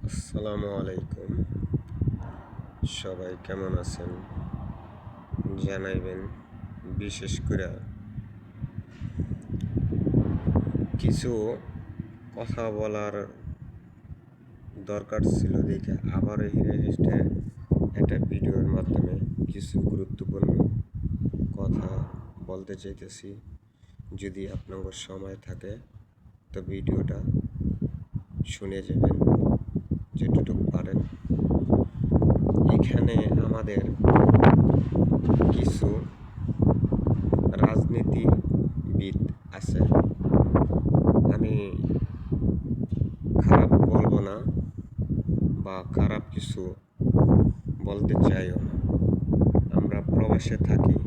আসসালামু আলাইকুম। সবাই কেমন আছেন জানাইবেন। বিশেষ করে কিছু কথা বলার দরকার ছিল দেখে আবার একটা ভিডিওর মাধ্যমে কিছু গুরুত্বপূর্ণ কথা বলতে চাইতেছি। যদি আপনার সময় থাকে তো ভিডিওটা শুনে যাবেন যেটুকু পারেন। এখানে আমাদের কিছু রাজনীতিবিদ আছে, আমি খারাপ বলবো না বা খারাপ কিছু বলতে চাইও না। আমরা প্রবাসে থাকি,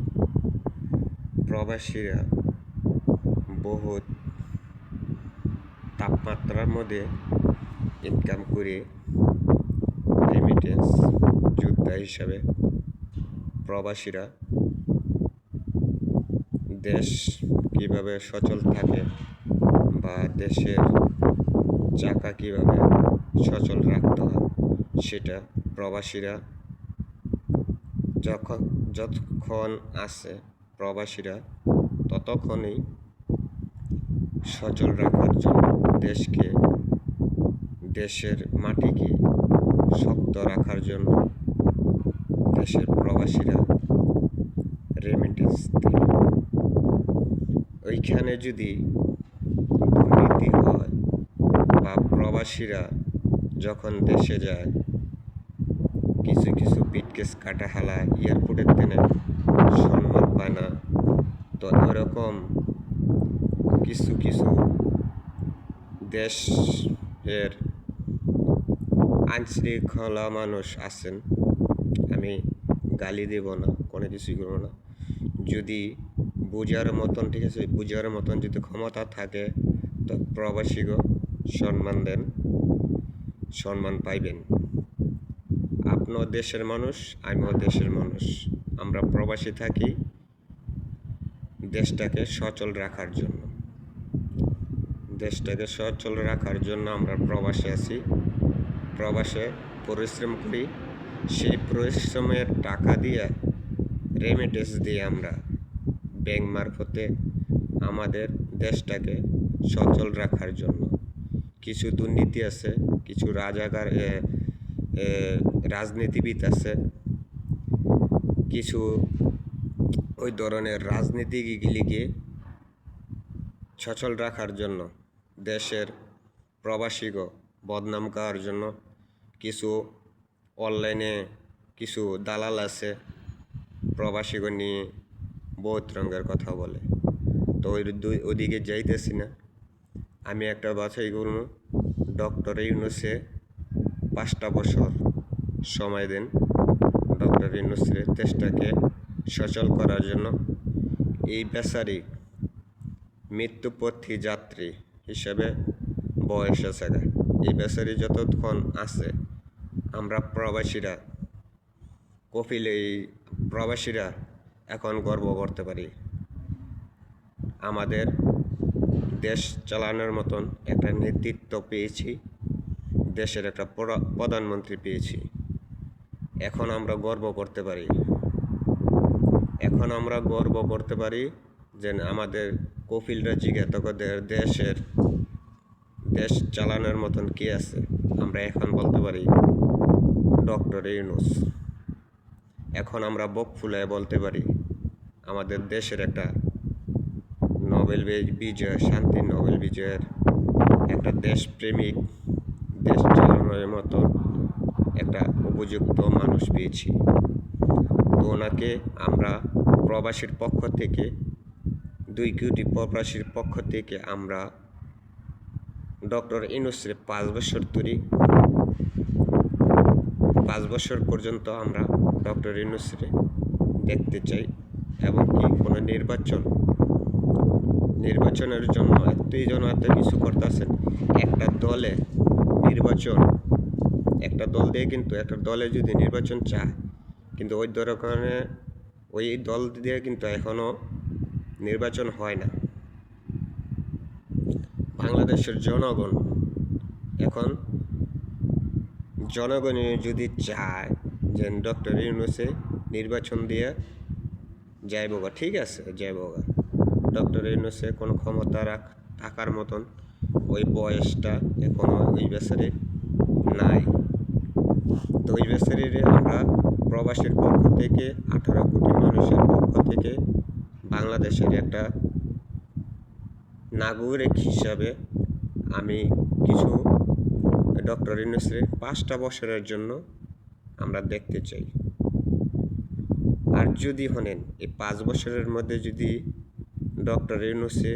প্রবাসীরা বহুত তাপমাত্রার মধ্যে ইনকাম করে রেমিটেন্স যোদ্ধা হিসাবে প্রবাসীরা দেশ কিভাবে সচল থাকে বা দেশের চাকা কিভাবে সচল রাখতে হয় সেটা প্রবাসীরা যতক্ষণ আছে প্রবাসীরা ততক্ষণই সচল রাখার জন্য দেশকে, দেশের মাটিকে শক্ত রাখার জন্য দেশের প্রবাসীরা রেমিটেন্স দেয়। ওইখানে যদি দুর্নীতি হয় বা প্রবাসীরা যখন দেশে যায় কিছু কিছু পিটকেস কাটা হালায় এয়ারপোর্টের তেনে সম্মান পায় না, তো এরকম কিছু কিছু দেশের আইনশৃঙ্খলা মানুষ আছেন, আমি গালি দেব না, কোনো কিছুই করবো না। যদি বুঝার মতন, ঠিক আছে, বুঝার মতন যদি ক্ষমতা থাকে তো প্রবাসীকে সম্মান দেন, সম্মান পাইবেন। আপনিও দেশের মানুষ, আমিও দেশের মানুষ। আমরা প্রবাসী থাকি দেশটাকে সচল রাখার জন্য, দেশটাকে সচল রাখার জন্য আমরা প্রবাসে আছি, প্রবাসে পরিশ্রম করি। সেই পরিশ্রমের টাকা দিয়ে রেমিটেন্স দিয়ে আমরা ব্যাংক মারফতে আমাদের দেশটাকে সচল রাখার জন্য। কিছু দুর্নীতি আছে, কিছু রাজনীতিবিদ আছে, কিছু ওই ধরনের রাজনীতিগুলিকে সচল রাখার জন্য দেশের প্রবাসীকে বদনাম করার জন্য কিছু অনলাইনে কিছু দালাল আছে, প্রবাসীকে নিয়ে বহুত রঙের কথা বলে। তো ওইদিকে যাইতেছি না, আমি একটা বাছাই করব। ডক্টর ইউনূসে 5টা বছর সময় দেন, ডক্টর ইউনূসের দেশটাকে সচল করার জন্য। এই বেচারি মৃত্যুপথী যাত্রী হিসেবে বয়স আছে, এই বেচারি যতক্ষণ আছে আমরা প্রবাসীরা এই প্রবাসীরা এখন গর্ব করতে পারি। আমাদের দেশ চালানোর মতন একটা নেতৃত্ব পেয়েছি, দেশের একটা প্রধানমন্ত্রী পেয়েছি। এখন আমরা গর্ব করতে পারি, এখন আমরা গর্ব করতে পারি যে আমাদের কপিলরা জিজ্ঞাসা দেশ চালানোর মতন কে আছে, আমরা এখন বলতে পারি ডক্টর ইউনূস। এখন আমরা বুক ফুলায় বলতে পারি আমাদের দেশের একটা নোবেল বিজয়, শান্তি নোবেল বিজয়ের একটা দেশপ্রেমিক, দেশ চালানোর মতো একটা উপযুক্ত মানুষ পেয়েছি। তো ওনাকে আমরা প্রবাসীর পক্ষ থেকে, 2 কোটি প্রবাসীর পক্ষ থেকে আমরা ডক্টর ইউনূসের 5 বছর ধরে, 5 বছর পর্যন্ত আমরা ডক্টর ইউনূসের দেখতে চাই। এবং কি কোনো নির্বাচনের জন্য এত কিছু করতেছেন। একটা দলে নির্বাচন, একটা দল দিয়ে কিন্তু একটা দলে যদি নির্বাচন চায়, কিন্তু ওই দল দিয়ে কিন্তু এখনও নির্বাচন হয় না। বাংলাদেশের জনগণ এখন জনগণ যদি চায় যে ডক্টর ইউনূসে নির্বাচন দিয়ে যাইবগা, ঠিক আছে যাইবগা। ডক্টর ইউনূসে কোনো ক্ষমতা থাকার মতন ওই বয়সটা এখনো ওই বেচারির নাই। তো ওই বেচারিরে আমরা প্রবাসীর পক্ষ থেকে 18 কোটি মানুষের পক্ষ থেকে বাংলাদেশের একটা নাগরিক হিসাবে আমি কিছু ডক্টর ইউনূসের 5টা বছরের জন্য আমরা দেখতে চাই। আর যদি হনেন এই 5 বছরের মধ্যে যদি ডক্টর ইউনূসে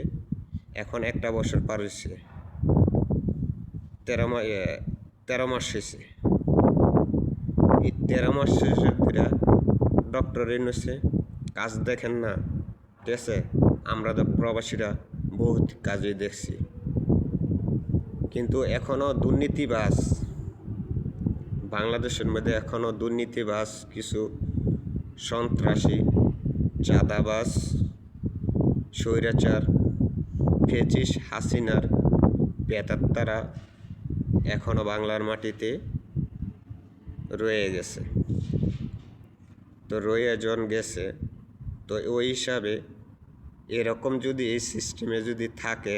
এখন 1টা বছর পার হয়েছে, 13 মাস হয়েছে, এই 13 মাস শেষের ধরে ডক্টর ইউনূসে কাজ দেখেন না, ঠিক আছে। আমরা তো প্রবাসীরা বহুত কাজই দেখছি, কিন্তু এখনও দুর্নীতিবাজ বাংলাদেশের মধ্যে এখনও দুর্নীতিবাজ কিছু সন্ত্রাসী, চাঁদাবাজ, স্বৈরাচার, ফ্যাসিস্ট হাসিনার প্রেতাত্মারা এখনও বাংলার মাটিতে রয়ে গেছে। তো রয়ে জন গেছে, তো ওই হিসাবে এরকম যদি এই সিস্টেমে যদি থাকে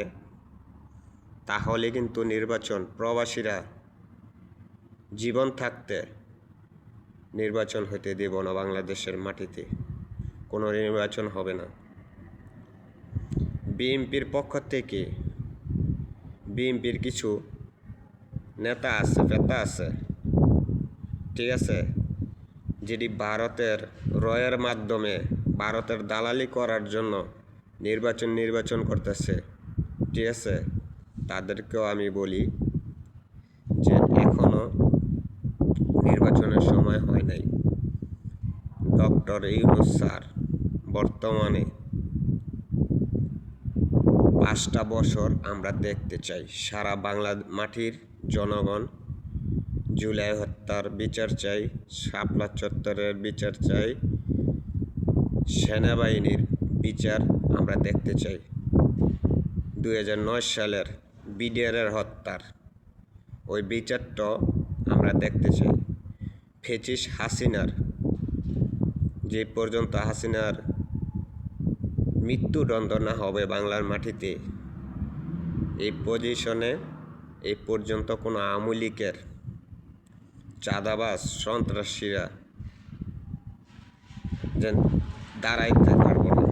তাহলে কিন্তু নির্বাচন প্রবাসীরা জীবন থাকতে নির্বাচন হতে দেব না। বাংলাদেশের মাটিতে কোনো নির্বাচন হবে না। বিএনপির পক্ষ থেকে বিএনপির কিছু নেতা আছে, পেতা আছে, ঠিক আছে, যেটি ভারতের রয়ের মাধ্যমে ভারতের দালালি করার জন্য নির্বাচন করতেছে, ঠিক আছে। তাদেরকেও আমি বলি যে এখনো নির্বাচনের সময় হয় নাই। ডক্টর ইউনূস স্যার বর্তমানে 5টা বছর আমরা দেখতে চাই। সারা বাংলা মাটির জনগণ জুলাই হত্যার বিচার চাই, শাপলা চত্বরের বিচার চাই, সেনাবাহিনীর বিচার আমরা দেখতে চাই। 2009 সালের বিডিআরের হত্যার ওই বিচারটা আমরা দেখতে চাই। ফ্যাসিস্ট হাসিনার যে পর্যন্ত হাসিনার মৃত্যুদণ্ড না হবে বাংলার মাটিতে, এই পজিশনে এই পর্যন্ত কোনো আওয়ামী লীগের চাঁদাবাজ সন্ত্রাসীরা যেন দাঁড়াইতে পারবো না।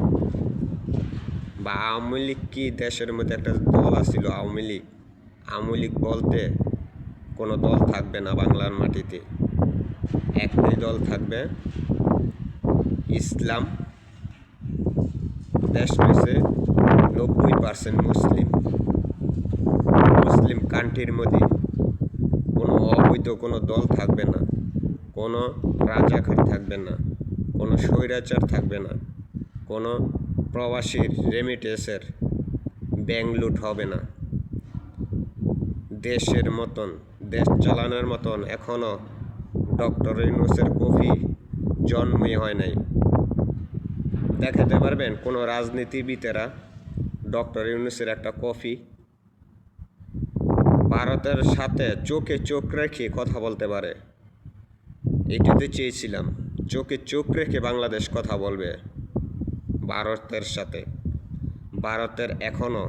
বা আওয়ামী লীগ কি দেশের মধ্যে একটা দল আছিল আওয়ামী লীগ বলতে কোনো দল থাকবে না বাংলার মাটিতে। একটাই দল থাকবে, ইসলাম। দেশ রয়েছে 90% মুসলিম কান্ট্রির মধ্যে কোনো অবৈধ কোনো দল থাকবে না, কোনো রাজাকার থাকবে না, কোনো স্বৈরাচার থাকবে না, কোনো প্রবাসীর রেমিটেন্সের ব্যাংক লুট হবে না। দেশের মতন দেশ চালানোর মতন এখনও ডক্টর ইউনূসের কফি জন্মই হয় নাই। দেখাতে পারবেন কোনো রাজনীতিবিদেরা ডক্টর ইউনূসের একটা কফি? ভারতের সাথে চোখে চোখ রেখে কথা বলতে পারে, এটাতে চেয়েছিলাম। চোখে চোখ রেখে বাংলাদেশ কথা বলবে ভারতের সাথে। ভারতের এখনও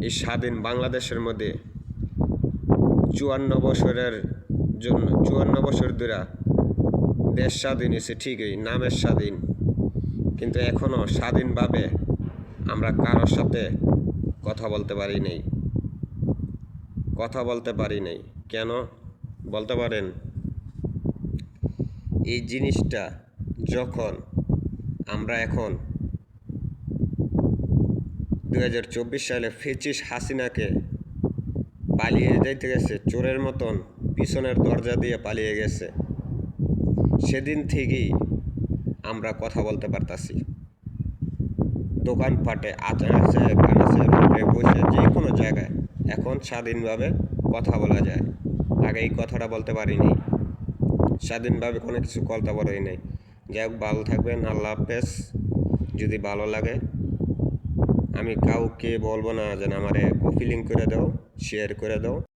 এই স্বাধীন বাংলাদেশের মধ্যে 54 বছর ধরে দেশ স্বাধীন হয়েছে, ঠিকই নামের স্বাধীন, কিন্তু এখনও স্বাধীনভাবে আমরা কারোর সাথে কথা বলতে পারি নাই। কেন বলতে পারেন? এই জিনিসটা যখন আমরা এখন 2024 সালে ফ্যাসিস্ট হাসিনাকে পালিয়ে যাইতে গেছে, চোরের মতন পিছনের দরজা দিয়ে পালিয়ে গেছে, সেদিন থেকেই আমরা কথা বলতে পারতাছি। দোকানপাটে আচার বানাচ্ছে রোডে বসে যে কোনো জায়গায় এখন স্বাধীনভাবে কথা বলা যায়। আগে এই কথাটা বলতে পারিনি, স্বাধীনভাবে কোনো কিছু বলতে পারি নাই। যাই হোক, ভালো থাকবেন, আল্লাহ হাফেজ। যদি ভালো লাগে আমি কাউকে বলবো না যেন আমারে কপি লিঙ্ক করে দাও, শেয়ার করে দাও।